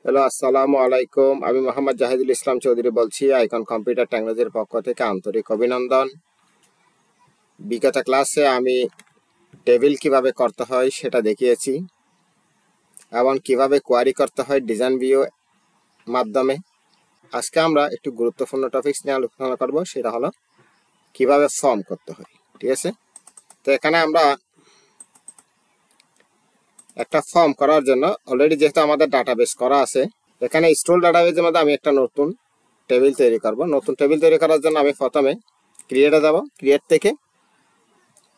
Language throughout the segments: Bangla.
হ্যালো, আসসালামু আলাইকুম। আমি মোহাম্মদ জাহিদুল ইসলাম চৌধুরী বলছি আইকন কম্পিউটার টেকনোলজির পক্ষ থেকে আন্তরিক অভিনন্দন। বিগত ক্লাসে আমি টেবিল কিভাবে করতে হয় সেটা দেখিয়েছি এবং কিভাবে কোয়ারি করতে হয় ডিজাইন ভিউ মাধ্যমে। আজকে আমরা একটু গুরুত্বপূর্ণ টপিকস নিয়ে আলোচনা করব, সেটা হলো কিভাবে ফর্ম করতে হয়। ঠিক আছে, তো এখানে আমরা একটা ফর্ম করার জন্য অলরেডি যেহেতু আমাদের ডাটাবেস করা আছে, এখানে স্টোর ডাটাবেসের মধ্যে আমি একটা নতুন টেবিল তৈরি করব। নতুন টেবিল তৈরি করার জন্য আমি প্রথমে ক্রিয়েটে যাব, ক্রিয়েট থেকে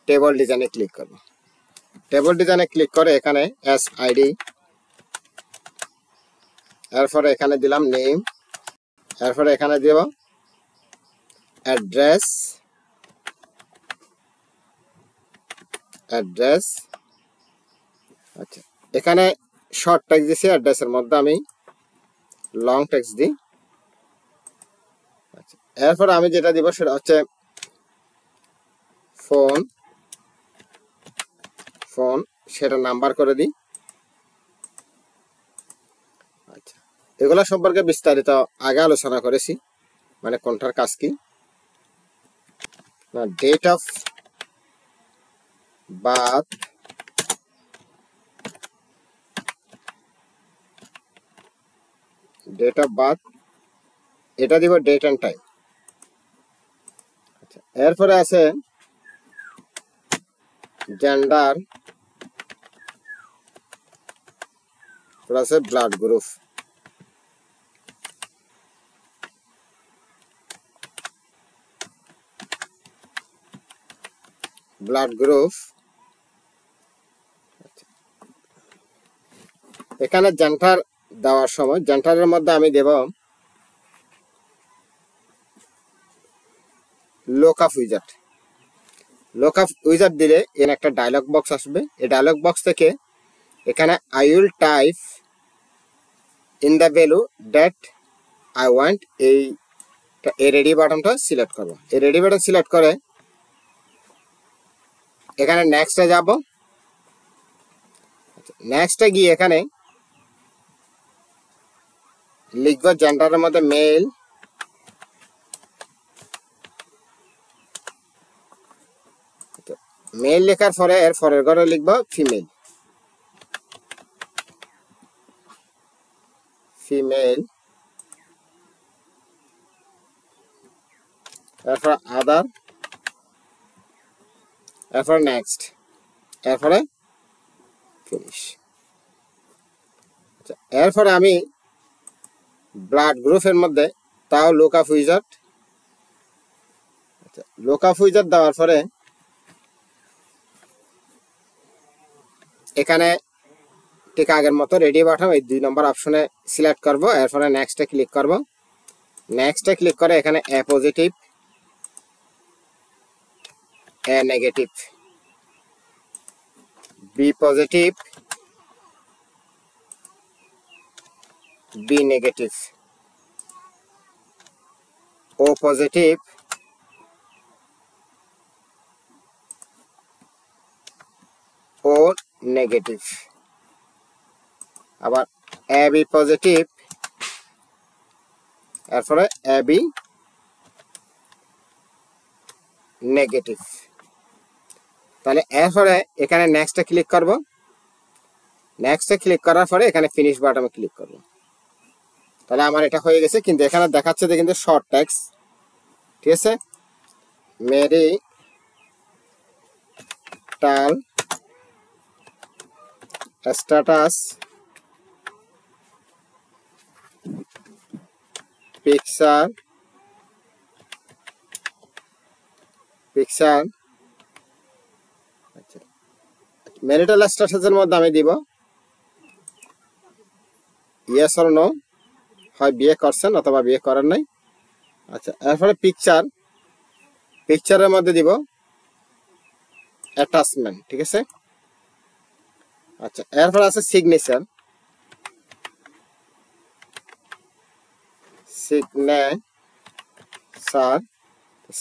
টেবল ডিজাইনে ক্লিক করব। টেবল ডিজাইনে ক্লিক করে এখানে এস আইডি, এরপরে এখানে দিলাম নেম, এরপরে এখানে দেব অ্যাড্রেস, আচ্ছা এখানে শর্ট টেক্সট দিছি, অ্যাড্রেসের মধ্যে আমি লং টেক্সট দিই। আচ্ছা, এরপরে আমি যেটা দিব সেটা হচ্ছে ফোন, সেটা নাম্বার করে দিই। আচ্ছা, এগুলো সম্পর্কে বিস্তারিত আগে আলোচনা করেছি, মানে কোনটার কাজ কি। ডেট অফ বার্থ, এটা দিব ডেট এন্ড টাইম। আচ্ছা, এরপরে আছে জেন্ডার, আছে ব্লাড গ্রুপ, এখানে জেন্ডার দেওয়ার সময় জেন্ডারের মধ্যে আমি দেব লোকআপ উইজার্ড দিলে এর একটা ডায়লগ বক্স আসবে। এই ডায়লগ বক্স থেকে এখানে I will type in the value that I want, এই রেডি বাটনটা সিলেক্ট করব। এই রেডি বাটন সিলেক্ট করে এখানে নেক্সটে যাব। নেক্সটে গিয়ে এখানে লিখবো জেন্ডারের মধ্যে মেল, লেখার পরে এর পরের ঘরে লিখবো ফিমেল, এরপর আদার, এরপর নেক্সট, এরপরে ফিনিশ। আচ্ছা, এরপরে আমি ব্লাড গ্রুপের মধ্যে তাও লুকআপ উইজার্ড, আচ্ছা লুকআপ উইজার্ড দেওয়ার পরে এখানে ঠিক আগের মতো রেডি বাটন এই 2 নম্বর অপশনে সিলেক্ট করব। এরপরে নেক্সটে ক্লিক করব। নেক্সটে ক্লিক করে এখানে A positive, A negative, B positive, B negative, O positive, O negative, আবার এ বি পজিটিভ, এরপরে এ বি নেগেটিভ। তাহলে এরপরে এখানে নেক্সটে ক্লিক করব। নেক্সটে ক্লিক করার পরে এখানে ফিনিশ বাটনে ক্লিক করব। তাহলে আমার এটা হয়ে গেছে, কিন্তু এখানে দেখাচ্ছে যে কিন্তু শর্ট টেক্সট। ঠিক আছে, মেরি টাল স্ট্যাটাস পিকচার, আচ্ছা ম্যারিটাল স্ট্যাটাসের মধ্যে আমি দিব ইয়েস অর নো, হয় বিয়ে করছেন অথবা বিয়ে করেন নাই। আচ্ছা, এরপরে পিকচারের মধ্যে দিব অ্যাটাচমেন্ট। ঠিক আছে, আচ্ছা এরপর আছে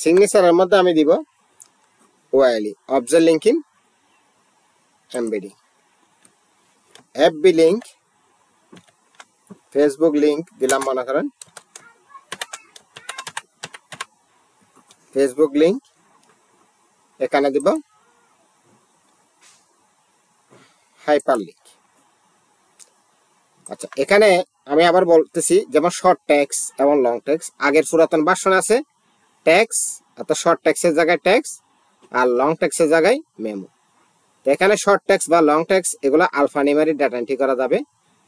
সিগনেচারের মধ্যে আমি দিব ওয়াইলি object linking embedding, FB link Facebook link দিলাম, মনে করেন ফেসবুক লিংক, এখানে দিব হাইপার লিংক। আচ্ছা, এখানে আমি আবার বলতেছি, যেমন শর্ট ট্যাক্স এবং লং ট্যাক্স, আগের পুরাতন ভার্সন আছে ট্যাক্স, অর্থাৎ শর্ট ট্যাক্সের জায়গায় ট্যাক্স, আর লং ট্যাক্সের জায়গায় মেমো। তো এখানে শর্ট ট্যাক্স বা লং ট্যাক্স এগুলো আলফানিউমেরিক ডাটা এন্ট্রি করা যাবে,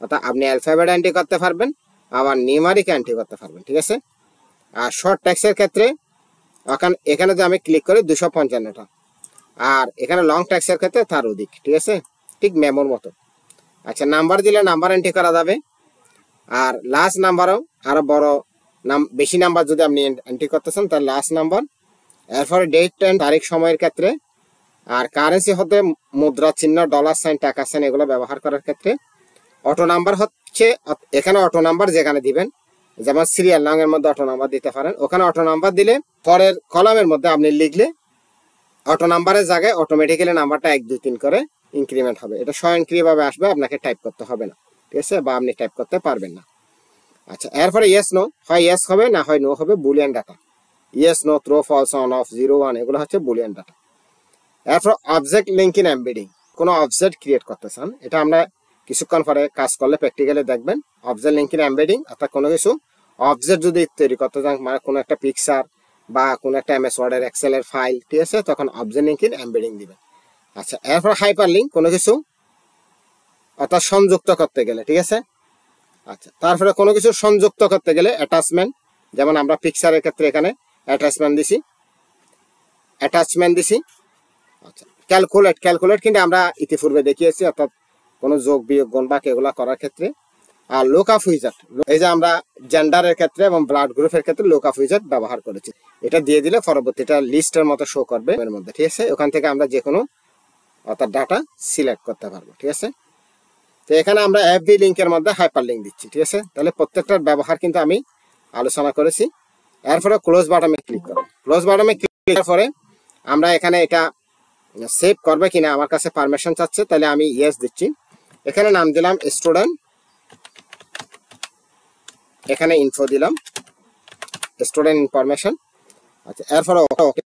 অর্থাৎ আপনি অ্যালফাবেট এন্ট্রি করতে পারবেন, আবার নিউমারিক এন্ট্রি করতে পারবেন, ঠিক আছে। আর শর্ট ট্যাক্সের ক্ষেত্রে এখানে যে আমি ক্লিক করি 255টা, আর এখানে লং ট্যাক্সের ক্ষেত্রে তার অধিক, ঠিক আছে, ঠিক মেমোর মতো। আচ্ছা, নাম্বার দিলে নাম্বার এন্ট্রি করা যাবে, আর লাস্ট নাম্বারও আরো বড় বেশি নাম্বার যদি আপনি এন্ট্রি করতেছেন তাহলে লাস্ট নাম্বার। এরপরে ডেট এন্ড তারিখ সময়ের ক্ষেত্রে, আর কারেন্সি হতে মুদ্রা চিহ্ন, ডলার সাইন, টাকা সাইন এগুলো ব্যবহার করার ক্ষেত্রে। অটো নাম্বার হচ্ছে এখানে অটো নাম্বার যেখানে দিবেন, যেমন সিরিয়াল নাম এর মধ্যে অটো নাম্বার দিতে পারেন, ওখানে অটো নাম্বার দিলে পরের কলামের মধ্যে আপনি লিখলে অটো নাম্বারের জায়গায় অটোমেটিক্যালি নাম্বারটা 1 2 3 করে ইনক্রিমেন্ট হবে। এটা স্বয়ংক্রিয়ভাবে আসবে, আপনাকে টাইপ করতে হবে না, ঠিক আছে, বা আপনি টাইপ করতে পারবেন না। আচ্ছা, এরপরে ইয়েস নো, হয় ইয়েস হবে না হয় নো হবে, Boolean data. Yes no, true, false, on, off, 0 1 এগুলো হচ্ছে বুলিয়ান ডাটা। এরপর অবজেক্ট লিঙ্কিং এমবেডিং, কোনো অবজেক্ট ক্রিয়েট করতে চান, এটা আমরা কিছুক্ষণ পরে কাজ করলে প্র্যাকটিক্যালি দেখবেন। অবজেক্ট লিঙ্কিং এমবেডিং অর্থাৎ কোনো কিছু অবজেক্ট যদি তৈরি করতে চান, মানে কোনো একটা পিকচার বা কোনো একটা এমএস ওয়ার্ডের এক্সেলের ফাইল, ঠিক আছে, তখন অবজেক্ট লিঙ্কিং এমবেডিং দিবেন। আচ্ছা, এরপর হাইপার লিঙ্ক, কোনো কিছু অর্থাৎ সংযুক্ত করতে গেলে, ঠিক আছে। আচ্ছা, তারপরে কোনো কিছু সংযুক্ত করতে গেলে অ্যাটাচমেন্ট, যেমন আমরা পিকচারের ক্ষেত্রে এখানে অ্যাটাচমেন্ট দিছি। আচ্ছা, ক্যালকুলেট কিন্তু আমরা ইতিপূর্বে দেখিয়েছি, অর্থাৎ কোনো যোগ বিয়োগ গুণ ভাগ এগুলা করার ক্ষেত্রে। আর লুকআপ উইজার্ড, এই যে আমরা জেন্ডারের ক্ষেত্রে এবং ব্লাড গ্রুপের ক্ষেত্রে লুকআপ উইজার্ড ব্যবহার করেছি, এটা দিয়ে দিলে পরবর্তীটা লিস্টের মতো শো করবে এর মধ্যে, ঠিক আছে। ওখান থেকে আমরা যে কোনো অর্থাৎ ডাটা সিলেক্ট করতে পারবো, ঠিক আছে। তো এখানে আমরা এফবি লিঙ্কের মধ্যে হাইপার লিঙ্ক দিচ্ছি, ঠিক আছে। তাহলে প্রত্যেকটার ব্যবহার কিন্তু আমি আলোচনা করেছি। এরপরে ক্লোজ বাটনে ক্লিক করব। ক্লোজ বাটনে ক্লিক করার পরে আমরা এখানে এটা সেভ করবে কিনা আমার কাছে পারমিশন চাচ্ছে, তাহলে আমি ইয়েস দিচ্ছি। এখানে নাম দিলাম স্টুডেন্ট, এখানে ইনফো দিলাম, স্টুডেন্ট ইনফরমেশন। আচ্ছা, এরপরে ওকে।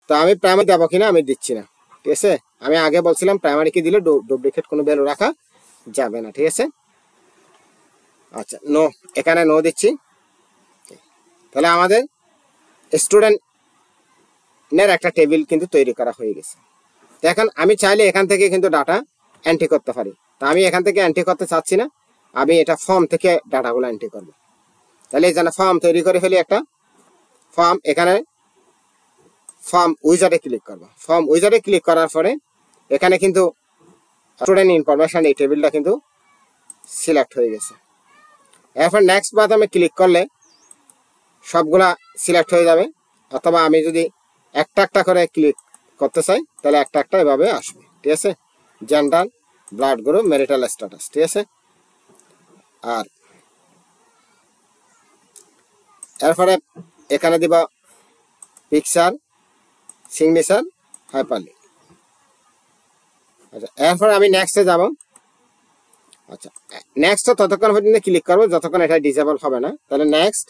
তো আমি প্রাইমারি দেবো কিনা আমি দিচ্ছি না, ঠিক আছে। আমি আগে বলছিলাম প্রাইমারি কি দিলে ডুপ্লিকেট কোনো ভ্যালু রাখা যাবে না, ঠিক আছে। আচ্ছা, নো, এখানে নো দিচ্ছি। তাহলে আমাদের স্টুডেন্টের একটা টেবিল কিন্তু তৈরি করা হয়ে গেছে। তো এখন আমি চাইলে এখান থেকে কিন্তু ডাটা এন্ট্রি করতে পারি। তা আমি এখান থেকে এন্ট্রি করতে চাচ্ছি না, আমি এটা ফর্ম থেকে ডাটাগুলো এন্ট্রি করব। তাহলে এই জন্য ফর্ম তৈরি করে ফেলি একটা ফর্ম। এখানে ফর্ম উইজার্ডে ক্লিক করব। ফর্ম উইজার্ডে ক্লিক করার পরে এখানে কিন্তু স্টুডেন্ট ইনফরমেশন এই টেবিলটা কিন্তু সিলেক্ট হয়ে গেছে। এরপর নেক্সট বাটনে ক্লিক করলে সবগুলা সিলেক্ট হয়ে যাবে, অথবা আমি যদি একটা একটা করে ক্লিক করতে চাই তাহলে একটা একটা এভাবে আসবে, ঠিক আছে। Gender, blood group, marital status, ঠিক আছে। আর এরপরে এখানে দিব পিকচার, সিগনেচার, হাইপারলিঙ্ক। আচ্ছা, এরপরে আমি নেক্সটে যাব। আচ্ছা, নেক্সট ততক্ষণ পর্যন্ত ক্লিক করবো যতক্ষণ এটা ডিসেবল হবে না, তাহলে নেক্সট।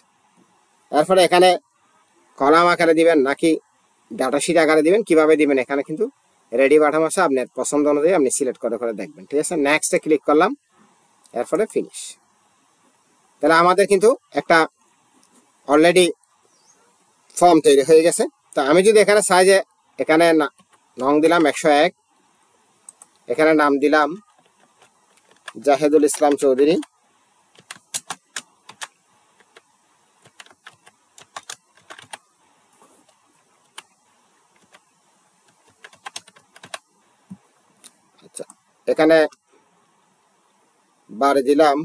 এরপরে এখানে কলাম আকারে দিবেন নাকি ডাটা শিট আকারে দিবেন, কিভাবে দিবেন এখানে কিন্তু রেডি বাটন আছে, আপনার পছন্দ অনুযায়ী আপনি সিলেক্ট করে করে দেখবেন, ঠিক আছে। নেক্সটে ক্লিক করলাম, এরপরে ফিনিশ। তাহলে আমাদের কিন্তু একটা অলরেডি ফর্ম তৈরি হয়ে গেছে। তো আমি যদি এখানে সাইজে এখানে নং দিলাম 101, এখানে নাম দিলাম জাহেদুল ইসলাম চৌধুরী, আচ্ছা, এখানে বাড়ি দিলাম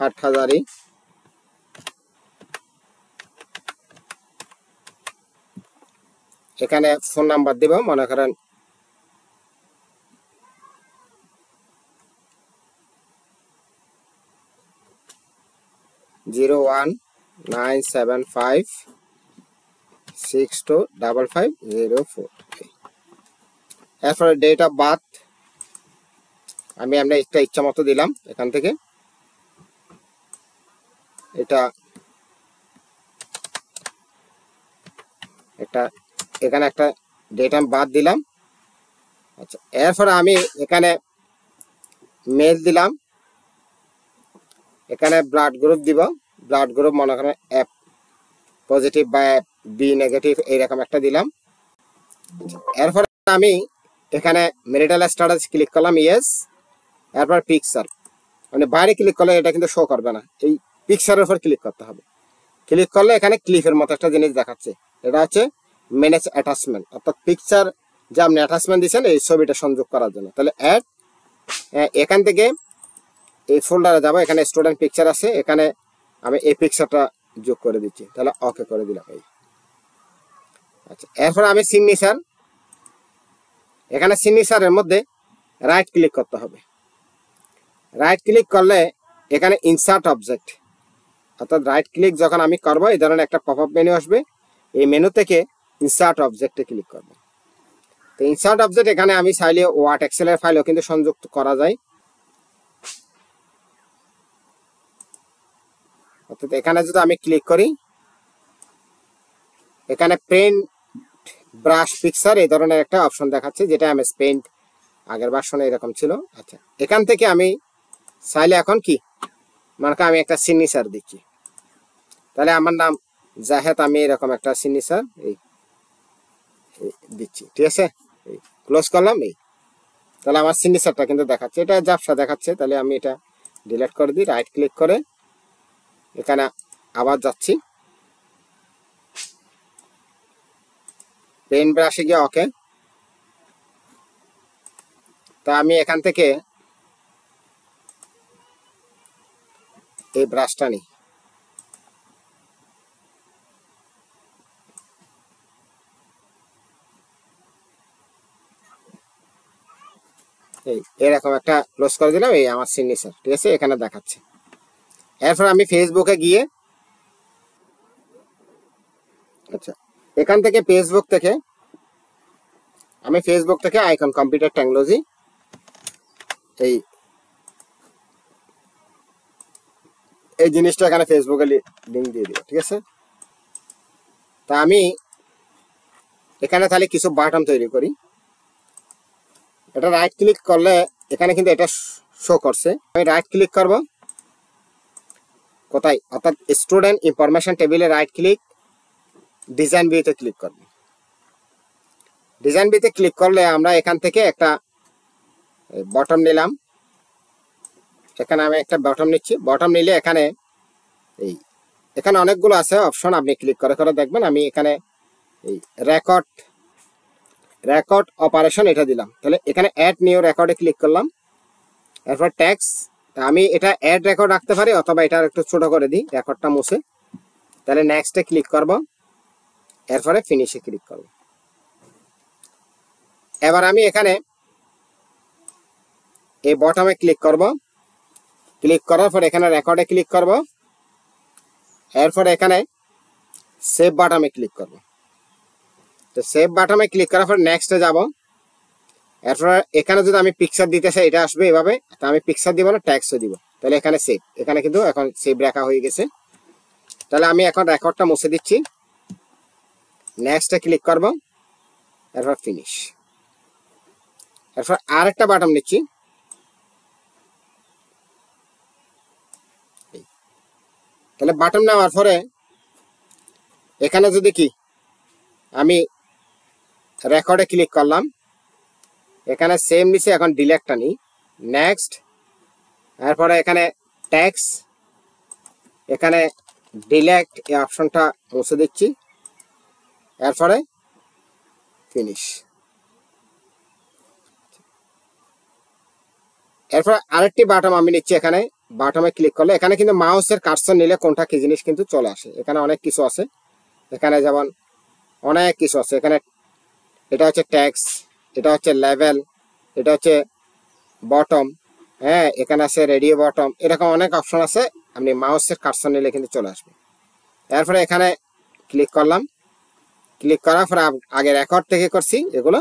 হাটহাজারি, এখানে ফোন নাম্বার দিব, মনে করেন 01975625504। এরপরে ডেট অফ বার্থ আমি একটা ইচ্ছা মতো দিলাম এখান থেকে। এটা এখানে একটা ডেট আমি বাদ দিলাম। আচ্ছা, এরপরে আমি এখানে মেল দিলাম, এখানে ব্লাড গ্রুপ দিব। ব্লাড গ্রুপ মনে করেন এফ পজিটিভ বা বি নেগেটিভ এইরকম একটা দিলাম। এরপরে আমি এখানে ম্যারিটাল স্ট্যাটাস ক্লিক করলাম, ইয়েস। এরপর পিকচার, মানে বাইরে ক্লিক করলে এটা কিন্তু শো করবে না, এই পিকচারের উপর ক্লিক করতে হবে। ক্লিক করলে এখানে ক্লিপের মতো একটা জিনিস দেখাচ্ছে, এটা হচ্ছে ম্যানেজ অ্যাটাচমেন্ট, অর্থাৎ পিকচার যে আপনি অ্যাটাচমেন্ট দিচ্ছেন এই ছবিটা সংযোগ করার জন্য। তাহলে অ্যাড, এখান থেকে এই ফোল্ডারে যাবো, এখানে স্টুডেন্ট পিকচার আছে, এখানে আমি এই পিকচারটা যোগ করে দিচ্ছি, তাহলে ওকে করে দিলাম এই। আচ্ছা, এরপর আমি সিগনেচার, এখানে সিগনেচারের মধ্যে রাইট ক্লিক করতে হবে। রাইট ক্লিক করলে এখানে ইনসার্ট অবজেক্ট, অর্থাৎ রাইট ক্লিক যখন আমি করবো এই ধরনের একটা পপ আপ মেনু আসবে, এই মেনু থেকে ইনসার্ট অবজেক্টে ক্লিক করব। তো ইনসার্ট অবজেক্ট এখানে আমি চাইলে ওয়ার্ড এক্সেলের ফাইলও কিন্তু সংযুক্ত করা যায়। অর্থাৎ এখানে যদি আমি ক্লিক করি, এখানে পেন্ট ব্রাশ পিকচার এই ধরনের একটা অপশন দেখাচ্ছে, যেটা এমএস পেন্ট আগের ভার্সনে এরকম ছিল। আচ্ছা, এখান থেকে আমি চাইলে এখন কি মানে আমি একটা সিগনেচার দিচ্ছি, তাহলে আমার নাম জাহেদ, আমি এরকম একটা সিগনেচার এই দিচ্ছি, ঠিক আছে। এই ক্লোজ করলাম এই, তাহলে আমার সিগনেচারটা কিন্তু দেখাচ্ছে, এটা ঝাপসা দেখাচ্ছে, তাহলে আমি এটা ডিলিট করে দিই। রাইট ক্লিক করে এখানে আবার যাচ্ছি, পেন ব্রাশে গিয়ে ওকে। তা আমি এখান থেকে এই ব্রাশটা নিই, এই এরকম একটা ক্লোজ করে দিলাম, এই আমার সিগনেচার, ঠিক আছে, এখানে দেখাচ্ছে। এরপর আমি ফেসবুকে গিয়ে, আচ্ছা এখান থেকে ফেসবুক থেকে আমি ফেসবুক থেকে আইকন কম্পিউটার টেকনোলজি এই এই জিনিসটা এখানে ফেসবুকে লিঙ্ক দিয়ে দিব, ঠিক আছে। তা আমি এখানে তাহলে কিছু বাটন তৈরি করি। এটা রাইট ক্লিক করলে এখানে কিন্তু এটা শো করছে, আমি রাইট ক্লিক করব কোথায়, অর্থাৎ স্টুডেন্ট ইনফরমেশন টেবিলে রাইট ক্লিক, ডিজাইন ভিউতে ক্লিক করব। ডিজাইন ভিউতে ক্লিক করলে আমরা এখান থেকে একটা বটম নিলাম, এখানে আমি একটা বটম নিচ্ছি। বটম নিলে এখানে এখানে অনেকগুলো আছে অপশন, আপনি ক্লিক করে করে দেখবেন। আমি এখানে এই রেকর্ড অপারেশন এটা দিলাম, তাহলে এখানে অ্যাড নিউ রেকর্ডে ক্লিক করলাম। এরপর ট্যাক্স, আমি এটা অ্যাড রেকর্ড রাখতে পারি অথবা এটা একটু ছোট করে দিই, রেকর্ডটা মুছে। তাহলে নেক্সটে ক্লিক করব, এরপরে ফিনিশে ক্লিক করব। এবার আমি এখানে এই বটমে ক্লিক করব, ক্লিক করার পর এখানে রেকর্ডে ক্লিক করব, এরপর এখানে সেভ বাটমে ক্লিক করব। তো সেভ বাটমে ক্লিক করার পর নেক্সটে যাব। এরপর এখানে যদি আমি পিকচার দিতে চাই এটা আসবে এভাবে, তো আমি পিকচার দিব না, ট্যাক্সও দিব। তাহলে এখানে সেভ, এখানে কিন্তু এখন সেভ রাখা হয়ে গেছে। তাহলে আমি এখন রেকর্ডটা মুছে দিচ্ছি, নেক্সটে ক্লিক করব, এরপর ফিনিশ। এরপর আরেকটা বাটন নিচ্ছি, তাহলে বাটন নেওয়ার পরে এখানে যদি কি আমি রেকর্ডে ক্লিক করলাম, এখানে সেম নিচে এখন ডিলেটটা নিই, নেক্সট। এরপরে এখানে ট্যাক্স, এখানে ডিলেট এই অপশনটা মুছে দিচ্ছি, এরপরে ফিনিশ। এরপর আরেকটি বাটন আমি নিচ্ছি, এখানে বাটমে ক্লিক করলে এখানে কিন্তু মাউসের কার্সর নিলে কোনটা কি জিনিস কিন্তু চলে আসে। এখানে অনেক কিছু আছে, এখানে যেমন অনেক কিছু আছে। এখানে এটা হচ্ছে ট্যাক্স, এটা হচ্ছে লেভেল, এটা হচ্ছে বটম, হ্যাঁ এখানে আছে রেডিও বটম, এরকম অনেক অপশন আছে। আপনি মাউসের কার্সর নিলে কিন্তু চলে আসবে। এরপরে এখানে ক্লিক করলাম, ক্লিক করার পরে আগে রেকর্ড থেকে করছি এগুলো,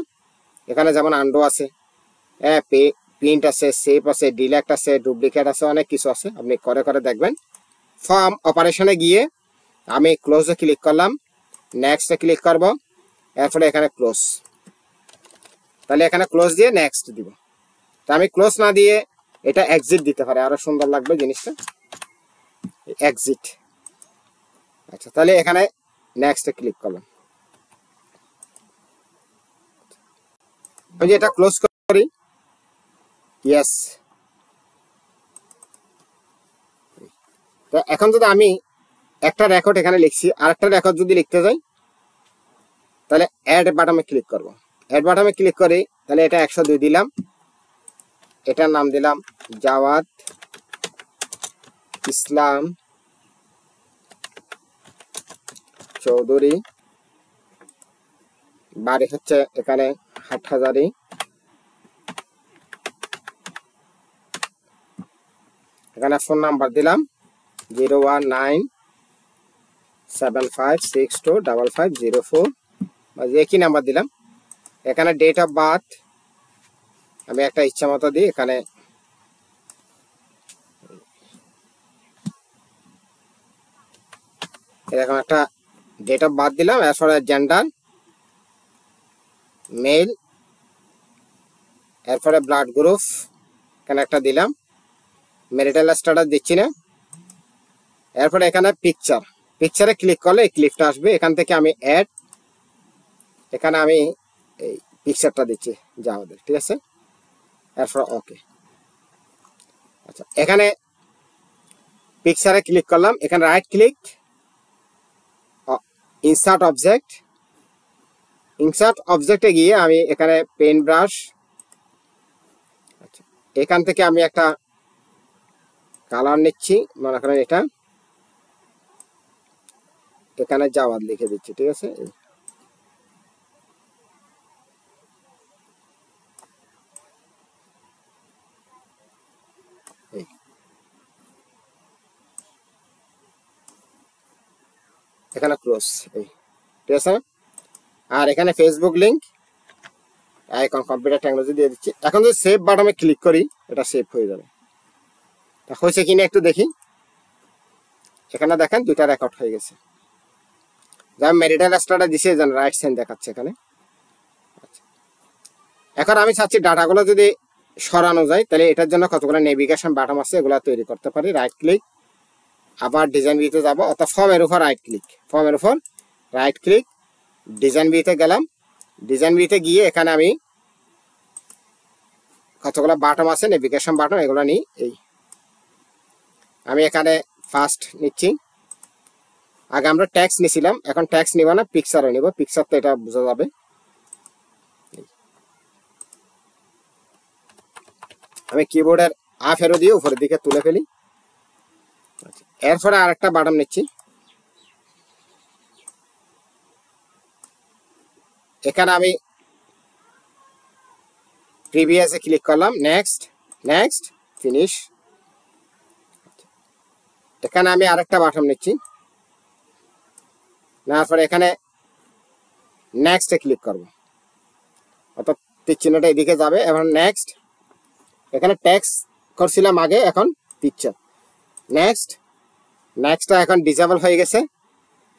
এখানে যেমন আন্ডো আছে, হ্যাঁ প্রিন্ট আছে, সেভ আছে, ডিলেট আছে, ডুপ্লিকেট আছে, অনেক কিছু আছে, আপনি করে করে দেখবেন। ফর্ম অপারেশনে গিয়ে আমি ক্লোজে ক্লিক করলাম, নেক্সটে ক্লিক করব, এরপরে এখানে ক্লোজ। তাহলে এখানে ক্লোজ দিয়ে নেক্সট দিব। তো আমি ক্লোজ না দিয়ে এটা এক্সিট দিতে পারে, আরো সুন্দর লাগবে জিনিসটা, এক্সিট। আচ্ছা, তাহলে এখানে নেক্সটে ক্লিক করলাম। আমি যে এটা ক্লোজ করি, ইয়েস। তো এখন যদি আমি একটা রেকর্ড এখানে লিখছি, আরেকটা রেকর্ড যদি লিখতে যাই, তাহলে অ্যাড বাটনে ক্লিক করব। অ্যাড বাটনে ক্লিক করি, তাহলে এটা 102 দিলাম, এটার নাম দিলাম জাওয়াদ ইসলাম চৌধুরী, বাড়ি হচ্ছে এখানে হাটহাজারী, এখানে ফোন নাম্বার দিলাম 01975625504, বা যে কি নাম্বার দিলাম। এখানে ডেট অফ বার্থ আমি একটা ইচ্ছা মতো দিই, এখানে এরকম একটা ডেট অফ বার্থ দিলাম। এরপরে জেন্ডার মেল, এরপরে ব্লাড গ্রুপ এখানে একটা দিলাম, ম্যারিটাল স্ট্যাটাস দিচ্ছি না। এরপরে এখানে পিকচারে ক্লিক করলে এই ক্লিপটা আসবে, এখান থেকে আমি অ্যাড, এখানে আমি এই পিকচারটা দিচ্ছি জাওয়াদের, ঠিক আছে। এরপর ওকে। আচ্ছা, এখানে পিকচারে ক্লিক করলাম, এখানে right click, insert object. Insert অবজেক্টে গিয়ে আমি এখানে পেন ব্রাশ, আচ্ছা এখান থেকে আমি একটা কালার নিচ্ছি, মনে করেন এটা, এখানে জাওয়াদ লিখে দিচ্ছি, ঠিক আছে। এখানে ক্লোজ, এই ঠিক আছে। আর এখানে Facebook link, icon computer technology দিয়ে দিচ্ছি। এখন যদি সেভ বাটনে ক্লিক করি, এটা সেভ হয়ে যাবে। তা হয়েছে কিনা একটু দেখি। এখানে দেখেন দুইটা রেকর্ড হয়ে গেছে। যা ম্যারিটাল স্ট্যাটাস দিছে, যেন রাইট সাইন দেখাচ্ছে এখানে। এখন আমি চাচ্ছি ডাটাগুলো যদি সরানো যায়, তাহলে এটার জন্য কতগুলো নেভিগেশন বাটন আছে, এগুলো তৈরি করতে পারি। রাইট ক্লিক, আবার ডিজাইন ভিউতে যাব, অর্থাৎ ফর্মের উপর রাইট ক্লিক, ফর্মের উপর রাইট ক্লিক, ডিজাইন ভিউতে গেলাম। ডিজাইন ভিউতে গিয়ে এখানে আমি কতগুলো বাটন আছে নেভিগেশন বাটন, এগুলো নিই। এই আমি এখানে ফার্স্ট নিচ্ছি। আগে আমরা ট্যাক্স নিছিলাম, এখন ট্যাক্স নিব না, পিকচারও নিব। পিকচার তো এটা বোঝা যাবে। আমি কিবোর্ডের আপ এরো দিয়ে উপরের দিকে তুলে ফেলি। এরপরে আরেকটা বাটন নিচ্ছি, এখানে আমি প্রিভিয়াসে ক্লিক করলাম, নেক্সট, নেক্সট, ফিনিশ। এখানে আমি আরেকটা বাটন নিচ্ছি, নেওয়ার পরে এখানে নেক্সটে ক্লিক করব, অর্থাৎ তীর চিহ্নটা এদিকে যাবে। এখন নেক্সট, এখানে ট্যাক্স করছিলাম আগে, এখন পিকচার। নেক্সট, নেক্সটটা এখন ডিসেবল হয়ে গেছে,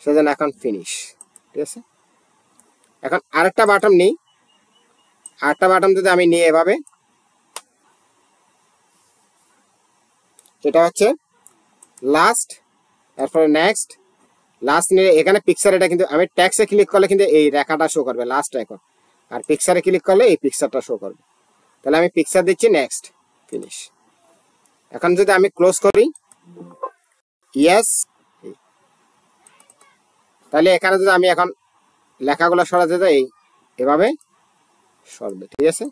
সেজন্য এখন ফিনিশ, ঠিক আছে। এখন আরেকটা বাটন নিই, আরেকটা বাটন যদি আমি নিই এভাবে, এটা হচ্ছে লাস্ট, এরপরে নেক্সট, লাস্ট নিয়ে এখানে পিকচার, এটা কিন্তু আমি ট্যাক্সে ক্লিক করলে কিন্তু এই রেখাটা শো করবে, লাস্ট রেকর্ড। আর পিকচারে ক্লিক করলে এই পিকচারটা শো করবে। তাহলে আমি পিকচার দিচ্ছি, নেক্সট, ফিনিশ। এখন যদি আমি ক্লোজ করি, ইয়েস, তাহলে এখানে যদি আমি এখন লেখাগুলো সরাতে যাই, এভাবে সরবে, ঠিক আছে।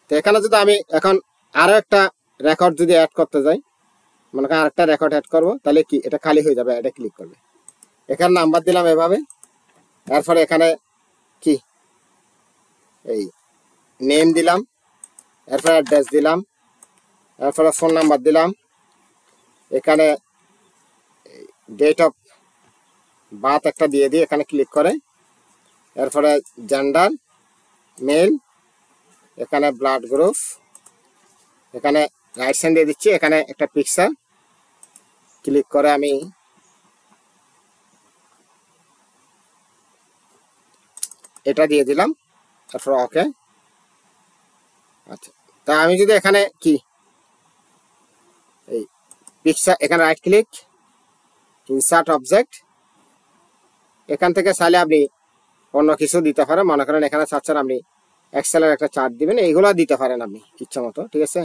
তো এখানে যদি আমি এখন আরো একটা রেকর্ড যদি অ্যাড করতে যাই, মনে করেন আরেকটা রেকর্ড অ্যাড করবো, তাহলে কি এটা খালি হয়ে যাবে, এটা ক্লিক করবে। এখানে নাম্বার দিলাম এভাবে, এরপরে এখানে কি এই নেম দিলাম, এরপরে অ্যাড্রেস দিলাম, এরপরে ফোন নাম্বার দিলাম, এখানে ডেট অফ বার্থ একটা দিয়ে দিই, এখানে ক্লিক করে। এরপরে জেন্ডার মেল, এখানে ব্লাড গ্রুপ, এখানে রাইট সাইড দিয়ে দিচ্ছি, এখানে একটা পিকচার ক্লিক করে আমি এটা দিয়ে দিলাম, তারপর ওকে। আচ্ছা, তা আমি যদি এখানে কি এই পিকচার, এখানে রাইট ক্লিক, ইনসার্ট অবজেক্ট, এখান থেকে চাইলে আপনি অন্য কিছু দিতে পারেন। মনে করেন এখানে চাচ্ছেন আপনি এক্সেলের একটা চার্ট দিবেন, এইগুলো দিতে পারেন আপনি ইচ্ছা মতো, ঠিক আছে।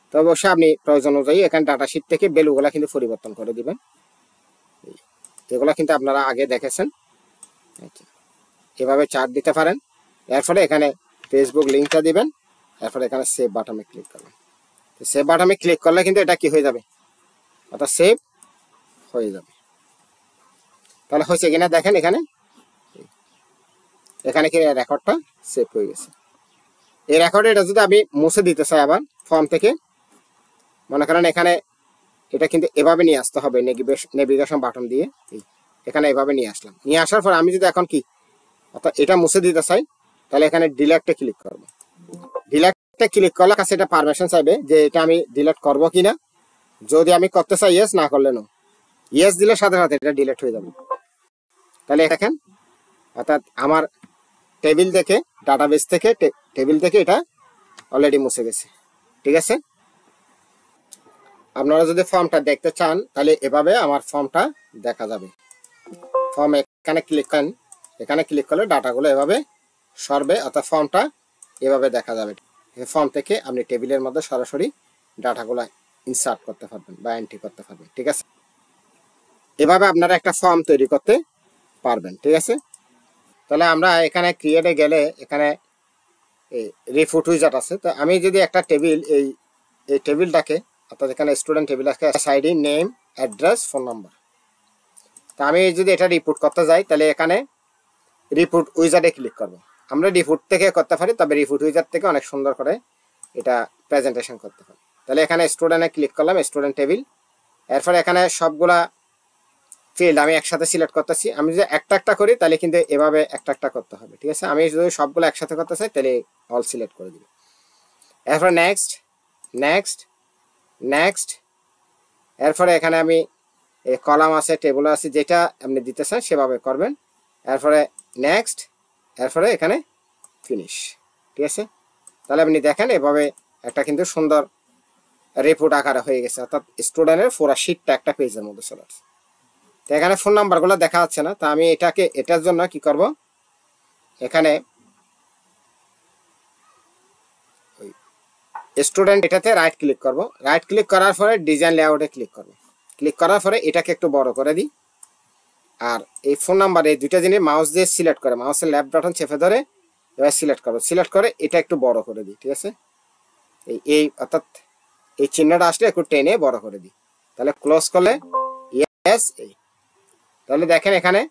তো অবশ্যই আপনি প্রয়োজন অনুযায়ী এখানে ডাটা শিট থেকে ভ্যালুগুলা কিন্তু পরিবর্তন করে দিবেন। এগুলা কিন্তু আপনারা আগে দেখেছেন। এভাবে চার্ট দিতে পারেন। এরপরে এখানে ফেসবুক লিঙ্কটা দিবেন, এরপরে এখানে সেভ বাটনে ক্লিক করবেন। সেভ বাটনে ক্লিক করলে কিন্তু এটা কি হয়ে যাবে, অর্থাৎ সেভ হয়ে যাবে। তাহলে হয়েছে কিনা দেখেন, এখানে এখানে কি রেকর্ডটা সেভ হয়ে গেছে। এই রেকর্ডে এটা যদি আমি মুছে দিতে চাই আবার ফর্ম থেকে, মনে করেন এখানে এটা কিন্তু এভাবে নিয়ে আসতে হবে, নেভিগেশন বাটন দিয়ে এখানে এভাবে নিয়ে আসলাম। নিয়ে আসার পর আমি যদি এখন কি অর্থাৎ এটা মুছে দিতে চাই, তাহলে এখানে ডিলেটে ক্লিক করব। ডিলেটে ক্লিক করলে কাছে এটা পারমিশন চাইবে যে এটা আমি ডিলেট করব কিনা। যদি আমি করতে চাই ইয়েস, না করলে নো। ইয়েস দিলে সাথে সাথে এটা ডিলেট হয়ে যাবে। তাহলে দেখেন, অর্থাৎ আমার টেবিল থেকে, ডাটাবেস থেকে, টেবিল থেকে এটা অলরেডি মুছে গেছে, ঠিক আছে। আপনারা যদি ফর্মটা দেখতে চান তাহলে এভাবে আমার ফর্মটা দেখা যাবে। ফর্ম এখানে ক্লিক করেন, এখানে ক্লিক করলে ডাটাগুলো এভাবে সরবে, অর্থাৎ ফর্মটা এভাবে দেখা যাবে। ফর্ম থেকে আপনি টেবিলের মধ্যে সরাসরি ডাটাগুলো ইনসার্ট করতে পারবেন বা এন্ট্রি করতে পারবেন, ঠিক আছে। এভাবে আপনারা একটা ফর্ম তৈরি করতে পারবেন, ঠিক আছে। তাহলে আমরা এখানে ক্রিয়েটে গেলে এখানে এই রিপোর্ট উইজার্ড আছে। তো আমি যদি একটা টেবিল, এই টেবিলটাকে অর্থাৎ এখানে স্টুডেন্ট টেবিল আছে, ID, name, address, phone number. তো আমি যদি এটা রিপোর্ট করতে যাই তাহলে এখানে রিপোর্ট উইজার্ডে ক্লিক করব। আমরা রিপোর্ট থেকে করতে পারি, তবে রিপোর্ট উইজার্ড থেকে অনেক সুন্দর করে এটা প্রেজেন্টেশন করতে পারি। তাহলে এখানে স্টুডেন্টে ক্লিক করলাম, স্টুডেন্ট টেবিল। এরপরে এখানে সবগুলা ফিল্ড আমি একসাথে সিলেক্ট করতেছি। আমি যদি একটা একটা করি তাহলে কিন্তু এভাবে একটা একটা করতে হবে, ঠিক আছে। আমি যদি সবগুলো একসাথে করতে চাই তাহলে অল সিলেক্ট করে দিব। এরপরে নেক্সট, নেক্সট, নেক্সট। এরপরে এখানে আমি কলাম আছে, টেবিল আছে, যেটা আপনি দিতে চান সেভাবে করবেন। এরপরে নেক্সট, এরপরে এখানে ফিনিশ, ঠিক আছে। তাহলে আপনি দেখেন এভাবে একটা কিন্তু সুন্দর রিপোর্ট আকারে হয়ে গেছে, অর্থাৎ স্টুডেন্টের পুরো শিটটা একটা পেজের মধ্যে চলে আসছে। তো এখানে ফোন নাম্বারগুলো দেখা যাচ্ছে না, তা আমি এটার জন্য কি করব, এখানে স্টুডেন্ট এটাতে রাইট ক্লিক করব। রাইট ক্লিক করার পরে ডিজাইন লেআউটে ক্লিক করব। ক্লিক করার পরে এটাকে একটু বড় করে দিই। আর এই ফোন নাম্বার, এই দুইটা জিনিস মাউস দিয়ে সিলেক্ট করে, মাউসের লেফট বাটন চেপে ধরে এবার সিলেক্ট করবো। সিলেক্ট করে এটা একটু বড় করে দিই, ঠিক আছে। এই অর্থাৎ এই চিহ্নটা আসলে একটু টেনে বড় করে দিই। তাহলে ক্লোজ করলে ইয়েস, তাহলে দেখেন এখানে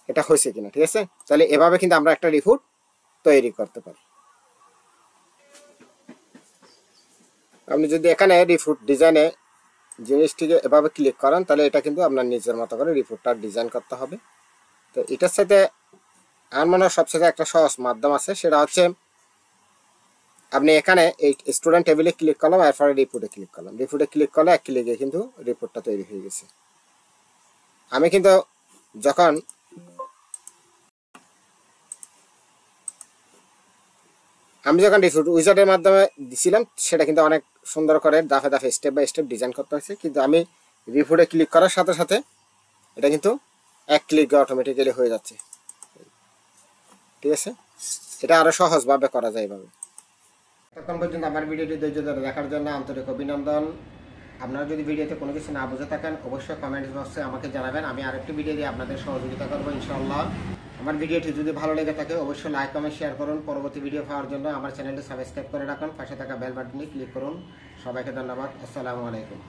এটা হয়েছে কিনা, ঠিক আছে। তাহলে এভাবে কিন্তু আমরা একটা রিপোর্ট তৈরি করতে পারি। আপনি যদি এখানে রিপোর্ট ডিজাইনে জিনিসটিকে এভাবে ক্লিক করেন তাহলে এটা কিন্তু আপনার নিজের মতো করে রিপোর্টটা ডিজাইন করতে হবে। তো এটার সাথে আমার মনে হয় সবচেয়ে একটা সহজ মাধ্যম আছে, সেটা হচ্ছে আপনি এখানে এই স্টুডেন্ট টেবিলে ক্লিক করলাম, এরপরে রিপোর্টে ক্লিক করলাম। রিপোর্টে ক্লিক করলে এক ক্লিকে কিন্তু রিপোর্টটা তৈরি হয়ে গেছে। আমি কিন্তু যখন রিপোর্ট উইজার্ডের মাধ্যমে দিছিলাম সেটা কিন্তু অনেক সুন্দর করে দাফে দাফে স্টেপ বাই স্টেপ ডিজাইন করতে হয়েছে, কিন্তু আমি রিপোর্টে ক্লিক করার সাথে সাথে এটা কিন্তু এক ক্লিকে অটোমেটিক্যালি হয়ে যাচ্ছে, ঠিক আছে। এটা আরো সহজভাবে করা যায় এভাবে। তখন পর্যন্ত আমার ভিডিওটি ধৈর্য ধরে দেখার জন্য আন্তরিক অভিনন্দন। আপনারা যদি ভিডিওতে কোনো কিছু না বুঝে থাকেন অবশ্যই কমেন্ট বক্সে আমাকে জানাবেন, আমি আরেকটি ভিডিও দিয়ে আপনাদের সহযোগিতা করবো ইনশাআল্লাহ। আমার ভিডিওটি যদি ভালো লেগে থাকে অবশ্যই লাইক, কমেন্ট, শেয়ার করুন। পরবর্তী ভিডিও পাওয়ার জন্য আমার চ্যানেলটি সাবস্ক্রাইব করে রাখুন, পাশে থাকা বেল বাটনে ক্লিক করুন। সবাইকে ধন্যবাদ। আসসালামু আলাইকুম।